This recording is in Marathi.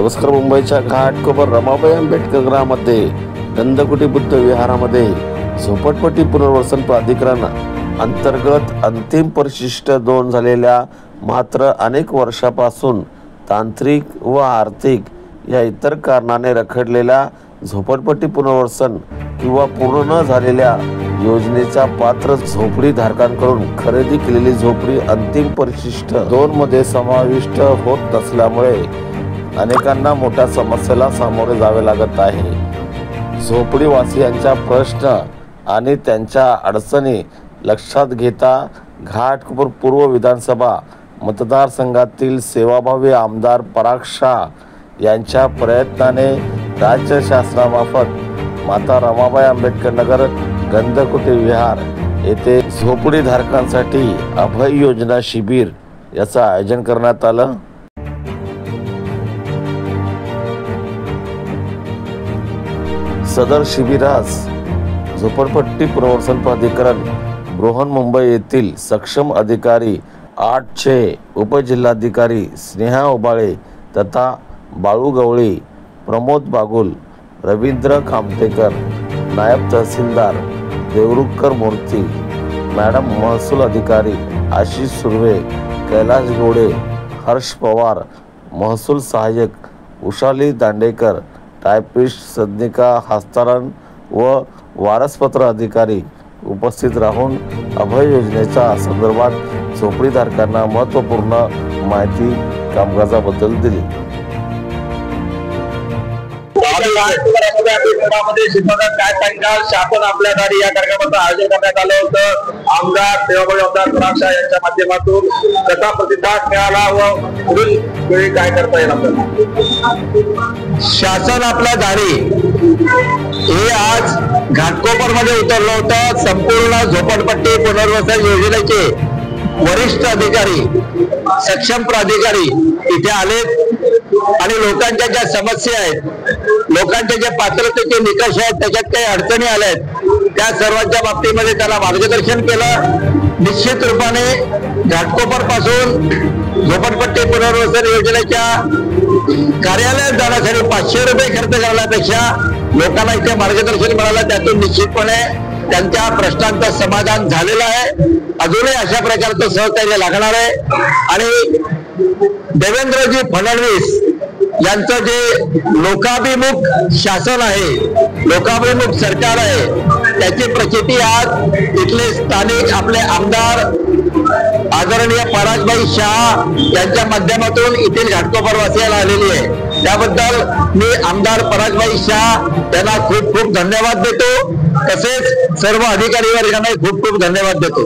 नमस्कार. मुंबईच्या घाटकोपर रमाबाई आंबेडकर नगरामध्ये गंधकुटी बुद्ध विहारामध्ये झोपडपट्टी पुनर्वसन प्राधिकरण अंतर्गत अंतिम परिशिष्ट 2 झालेल्या मात्र अनेक वर्षापासून तांत्रिक व आर्थिक या इतर कारणाने रखडलेल्या झोपडपट्टी पुनर्वसन किंवा पूर्ण न झालेल्या योजनेच्या पात्र झोपडी धारकांकडून खरेदी केलेली झोपडी अंतिम परिशिष्ट 2 मध्ये समाविष्ट होत नसल्यामुळे अनेकांना मोठ्या समस्येला सामोरे जावे लागत आहे. झोपडीवासियांच्या प्रश्न आणि त्यांच्या अडचणी लक्षात घेता घाटकोपर पूर्व विधानसभा मतदारसंघातील सेवाभावी आमदार पराग शाह यांच्या प्रयत्नाने राज्य शासनामार्फत माता रमाबाई आंबेडकर नगर गंधकुटी विहार येथे झोपडीधारकांसाठी अभय योजना शिबिर याचं आयोजन करण्यात आलं. सदर शिबिरास झोपडपट्टी पुनर्वसन प्राधिकरण बृहन्मुंबई येथील सक्षम अधिकारी 8चे उपजिल्हाधिकारी स्नेहा उबाळे तथा बाळू गवळी, प्रमोद बागुल, रवींद्र कामतेकर, नायब तहसीलदार देवरुखकर मूर्ती, मॅडम महसूल अधिकारी आशिष सुर्वे, कैलाश गोडे, हर्ष पवार, महसूल सहाय्यक उषाली दांडेकर, टायपिस्ट सदनिका हस्तांतरण व वारसपत्र अधिकारी उपस्थित राहून अभय योजनेच्या संदर्भात झोपडीधारकांना महत्त्वपूर्ण माहिती कामकाजाबद्दल दिली. काय सांगाल, शासन आपल्या दारी या कार्यक्रमाचं आयोजन करण्यात आलं होतं. आमदार सेवाभावी आमदार पराग शाह यांच्या माध्यमातून कसा प्रतिसाद मिळाला व पुढील वेळी काय करता येईल आपल्याला? शासन आपल्या दारी हे आज घाटकोपर मध्ये उतरलं होतं. संपूर्ण झोपडपट्टी पुनर्वसन योजनेचे वरिष्ठ अधिकारी, सक्षम प्राधिकारी इथे आलेत आणि लोकांच्या ज्या समस्या आहेत, लोकांचे जे पात्रतेचे निकष आहेत, त्याच्यात काही अडचणी आल्या आहेत, त्या सर्वांच्या बाबतीमध्ये त्याला मार्गदर्शन केलं. निश्चित रूपाने घाटकोपर पासून झोपडपट्टी पुनर्वसन योजनेच्या कार्यालयात जाण्यासाठी 500 रुपये खर्च करण्यापेक्षा लोकांना इथे मार्गदर्शन मिळालं. त्यातून निश्चितपणे त्यांच्या प्रश्नांचं समाधान झालेलं आहे. अजूनही अशा प्रकारचं सहकार्य लागणार आहे आणि देवेंद्रजी फडणवीस यांचं जे लोकाभिमुख शासन आहे, लोकाभिमुख सरकार आहे, त्याची प्रचिती आज इथले स्थानिक आपले आमदार आदरणीय परागभाई शाह यांच्या माध्यमातून येथील घाटकोपरवासियाला आलेली आहे. त्याबद्दल मी आमदार परागभाई शाह यांना खूप खूप धन्यवाद देतो. तसेच सर्व अधिकारी वर्गांना खूप खूप धन्यवाद देतो.